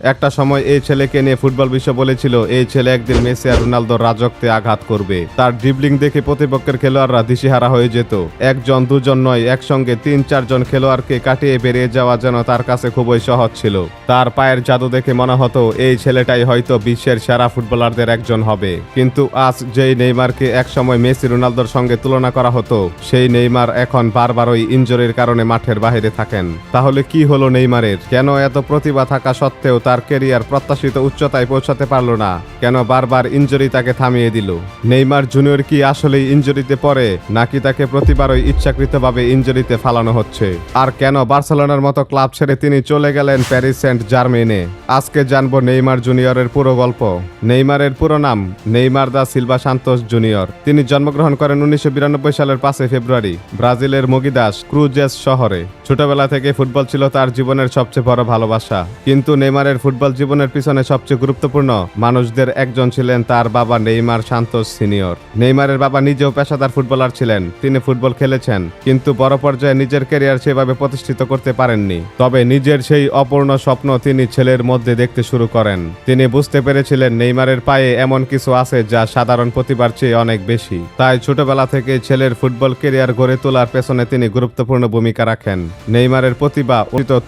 একটা সময় এই ছেলেকে নিয়ে ফুটবল বিশ্ব বলেছিল এই ছেলে একদিন মেসি আর রোনালদোর রাজত্বে আঘাত করবে। তার ড্রিবলিং দেখে প্রতিপক্ষের খেলোয়াড়রা দিশেহারা হয়ে যেত। একজন দুজন নয়, একসঙ্গে ৩-৪ জন খেলোয়াড়কে কাটিয়ে বেরিয়ে যাওয়া যেন তার কাছে খুবই সহজ ছিল। তার পায়ের জাদু দেখে মনে হতো এই ছেলেটাই হয়তো বিশ্বের সেরা ফুটবলারদের একজন হবে। কিন্তু আজ যেই নেইমারকে একসময় মেসি রোনালদোর সঙ্গে তুলনা করা হতো, সেই নেইমার এখন বারবারই ইনজুরির কারণে মাঠের বাইরে থাকেন। তাহলে কি হলো নেইমারের? কেন এত প্রতিভা থাকা সত্ত্বেও তার ক্যারিয়ার প্রত্যাশিত উচ্চতায় পৌঁছাতে পারল না? কেন বারবার ইনজুরি তাকে থামিয়ে দিল? নেইমার জুনিয়র কি আসলেই ইনজুরিতে পড়ে, নাকি তাকে প্রতিবারই ইচ্ছাকৃতভাবে ইনজুরিতে ফালানো হচ্ছে? আর কেন বার্সেলোনার মতো ক্লাব ছেড়ে তিনি চলে গেলেন প্যারিস সেন্ট জার্মেইনে? আজকে জানবো নেইমার জুনিয়রের পুরো গল্প। নেইমারের পুরো নাম Neymar da Silva Santos junior. তিনি জন্মগ্রহণ করেন 1992 সালের 5 ফেব্রুয়ারি ব্রাজিলের মোগিদাস ক্রুজেস শহরে। ছোটবেলা থেকে ফুটবল ছিল তার জীবনের সবচেয়ে বড় ভালোবাসা। কিন্তু নেইমারের ফুটবল জীবনের পিছনে সবচেয়ে গুরুত্বপূর্ণ মানুষদের একজন ছিলেন তার বাবা নেইমার সান্তোস সিনিয়র। নেইমারের বাবা নিজেও পেশাদার ফুটবলার ছিলেন। তিনি ফুটবল খেলেছেন, কিন্তু বড় পর্যায়ে নিজের ক্যারিয়ার সেভাবে প্রতিষ্ঠিত করতে পারেননি। তবে নিজের সেই অপূর্ণ স্বপ্ন তিনি ছেলের মধ্যে দেখতে শুরু করেন। তিনি বুঝতে পেরেছিলেন নেইমারের পায়ে এমন কিছু আছে যা সাধারণ প্রতিভার চেয়ে অনেক বেশি। তাই ছোটবেলা থেকে ছেলের ফুটবল ক্যারিয়ার গড়ে তোলার পেছনে তিনি গুরুত্বপূর্ণ ভূমিকা রাখেন। নেইমারের প্রতিভা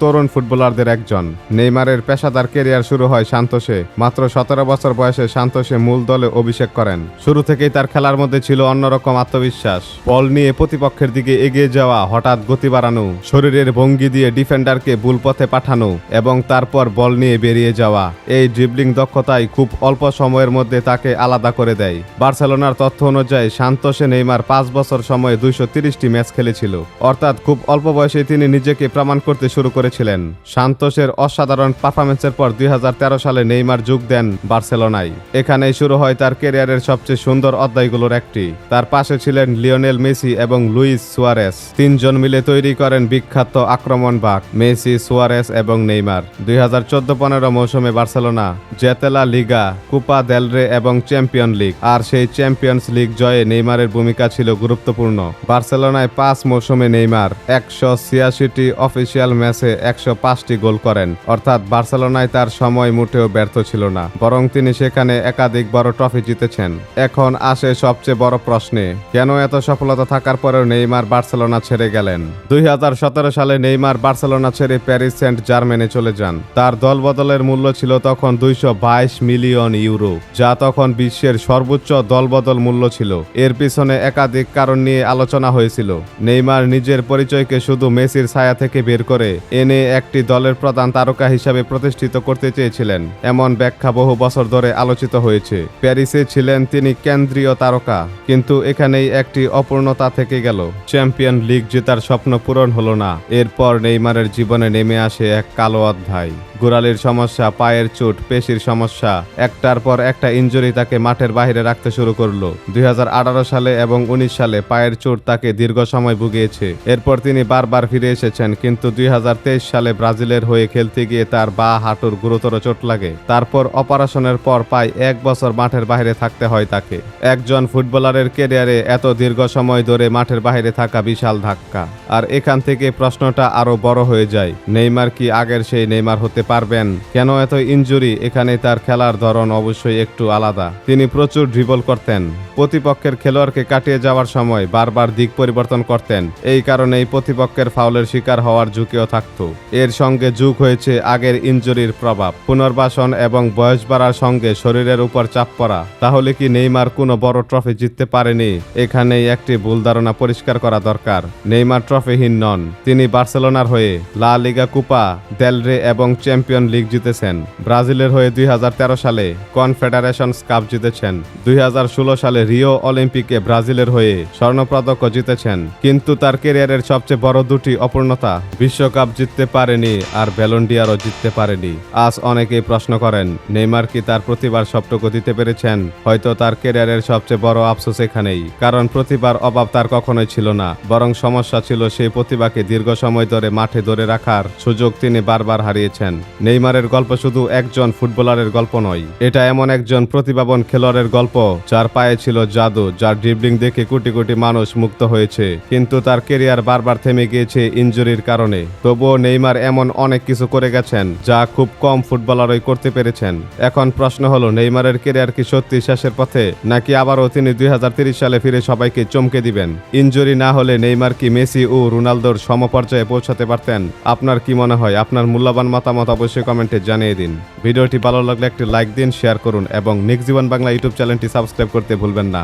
তরুণ ফুটবলারদের একজন। নেইমারের পেশাদার ক্যারিয়ার শুরু হয় সান্তোসে। মাত্র 17 বছর বয়সে সান্তোসে মূল দলে অভিষেক করেন। শুরু থেকেই তার খেলার মধ্যে ছিল অন্যরকম আত্মবিশ্বাস। বল নিয়ে প্রতিপক্ষের দিকে এগিয়ে যাওয়া, হঠাৎ গতি বাড়ানো, শরীরের ভঙ্গি দিয়ে ডিফেন্ডারকে ভুল পথে পাঠানো এবং তারপর বল নিয়ে বেরিয়ে যাওয়া। এই ড্রিবলিং দক্ষতাই খুব অল্প সময়ের মধ্যে তাকে আলাদা করে দেয়। বার্সেলোনার তথ্য অনুযায়ী সান্তোসে নেইমার 5 বছর সময়ে 230টি ম্যাচ খেলেছিল। অর্থাৎ খুব অল্প বয়সে তিনি নিজেকে প্রমাণ করতে শুরু করেছিলেন। সান্তোসের অসাধারণ পারফরমেন্সের পর 2013 সালে নেইমার যোগ দেন বার্সেলোনায়। এখানেই শুরু হয় তার ক্যারিয়ারের সবচেয়ে সুন্দর অধ্যায়গুলোর একটি। তার পাশে ছিলেন লিওনেল মেসি এবং লুইস সুয়ারেস। তিনজন মিলে তৈরি করেন বিখ্যাত আক্রমণ বাগ মেসি, সুয়ারেস এবং নেইমার। 2014-15 মৌসুমে বার্সেলোনা জেতে লা লিগা, কোপা দেল রে এবং চ্যাম্পিয়ন লিগ। আর সেই চ্যাম্পিয়ন্স লিগ জয়ে নেইমারের ভূমিকা ছিল গুরুত্বপূর্ণ। বার্সেলোনায় 5 মৌসুমে নেইমার 186টি অফিসিয়াল ম্যাচে 105টি গোল করেন। অর্থাৎ বার্সেলোনায় তার সময় মোটেও ব্যর্থ ছিল না, বরং তিনি সেখানে একাধিক বড় ট্রফি জিতেছেন। এখন আসে সবচেয়ে বড় প্রশ্নে, কেন এত সফলতা থাকার পরেও নেইমার বার্সেলোনা ছেড়ে গেলেন? 2017 সালে নেইমার বার্সেলোনা ছেড়ে প্যারিস সেন্ট জার্মেইনে চলে যান। তার দল বদলের মূল্য ছিল তখন 222 মিলিয়ন ইউরো, যা তখন বিশ্বের সর্বোচ্চ দলবদল মূল্য ছিল। এর পিছনে একাধিক কারণ নিয়ে আলোচনা হয়েছিল। নেইমার নিজের পরিচয়কে শুধু মেসির ছায়া থেকে বের করে এনে একটি দলের প্রধান তারকা হিসাবে প্রতিষ্ঠিত করতে চেয়েছিলেন, এমন ব্যাখ্যা বহু বছর ধরে আলোচিত হয়েছে। প্যারিসে ছিলেন তিনি কেন্দ্রীয় তারকা, কিন্তু এখানেই একটি অপূর্ণতা থেকে গেল। চ্যাম্পিয়ন লিগ জেতার স্বপ্ন পূরণ হলো না। এরপর নেইমারের জীবনে নেমে আসে এক কালো অধ্যায়। গোড়ালির সমস্যা, পায়ের চোট, পেশির সমস্যা, একটার পর একটা ইনজুরি তাকে মাঠের বাইরে রাখতে শুরু করলো। 2018 সালে এবং 19 সালে পায়ের চোট তাকে দীর্ঘ সময় ভুগিয়েছে। এরপর তিনি বারবার ফিরে এসেছেন, কিন্তু 2023 সালে ব্রাজিলের হয়ে খেলতে গিয়ে তার বাঁ হাঁটুর গুরুতর চোট লাগে। তারপর অপারেশনের পর প্রায় 1 বছর মাঠের বাইরে থাকতে হয় তাকে। একজন ফুটবলারের ক্যারিয়ারে এত দীর্ঘ সময় ধরে মাঠের বাইরে থাকা বিশাল ধাক্কা। আর এখান থেকে প্রশ্নটা আরো বড় হয়ে যায়, নেইমার কি আগের সেই নেইমার হতে পারবেন? কেন এত ইনজুরি? এখানে তার খেলার ধরন অবশ্যই একটু আলাদা। তিনি প্রচুর ড্রিবল করতেন, প্রতিপক্ষের খেলোয়াড়কে কাটিয়ে যাওয়ার সময় বারবার দিক পরিবর্তন করতেন। এই কারণেই প্রতিপক্ষের ফাউলের শিকার হওয়ার ঝুঁকিও থাকত। এর সঙ্গে যোগ হয়েছে আগের ইনজুরির প্রভাব, পুনর্বাসন এবং বয়স বাড়ার সঙ্গে শরীরের উপর চাপ পড়া। তাহলে কি নেইমার কোনো বড় ট্রফি জিততে পারেনি? এখানেই একটি ভুল ধারণা পরিষ্কার করা দরকার। নেইমার ট্রফিহীন নন। তিনি বার্সেলোনার হয়ে লা লিগা, কোপা দেল রে এবং চ্যাম্পিয়ন লিগ জিতেছেন। ব্রাজিলের হয়ে 2013 সালে কনফেডারেশনস কাপ জিতেছেন। 2016 সালে রিও অলিম্পিকে ব্রাজিলের হয়ে স্বর্ণপদক জিতেছেন। কিন্তু তার ক্যারিয়ারের সবচেয়ে বড় দুটি অপূর্ণতা, বিশ্বকাপ জিততে পারেনি আর ব্যালন ডি'অরও জিততে পারেনি। আজ অনেকেই প্রশ্ন করেন, নেইমার কি তার প্রতিভার সবটুকু দিতে পেরেছেন? হয়তো তার ক্যারিয়ারের সবচেয়ে বড় আফসোস এখানেই। কারণ প্রতিভার অভাব তার কখনোই ছিল না, বরং সমস্যা ছিল সেই প্রতিভাকে দীর্ঘ সময় ধরে মাঠে ধরে রাখার সুযোগ তিনি বারবার হারিয়েছেন। নেইমারের গল্প শুধু একজন ফুটবলারের গল্প নয়, এটা এমন একজন প্রতিভাবান খেলোয়াড়ের গল্প যার পায়ে ছিল জাদু, যার ড্রিবলিং দেখে কোটি কোটি মানুষ মুক্ত হয়েছে। কিন্তু তার ক্যারিয়ার বারবার থেমে গিয়েছে ইনজুরির কারণে। তবুও নেইমার এমন অনেক কিছু করে গেছেন যা খুব খুব কম ফুটবলারই করতে পেরেছেন। এখন প্রশ্ন হলো, নেইমারের ক্যারিয়ার কি সত্যি শেষের পথে, নাকি আবারও তিনি 2030 সালে ফিরে সবাইকে চমকে দিবেন? ইনজুরি না হলে নেইমার কি মেসি ও রোনালদোর সমপর্যায়ে পৌঁছাতে পারতেন? আপনার কি মনে হয়? আপনার মূল্যবান মতামত অবশ্যই কমেন্টে জানিয়ে দিন। ভিডিওটি ভালো লাগলে একটি লাইক দিন, শেয়ার করুন এবং নিক জীবন বাংলা ইউটিউব চ্যানেলটি সাবস্ক্রাইব করতে ভুলবেন না।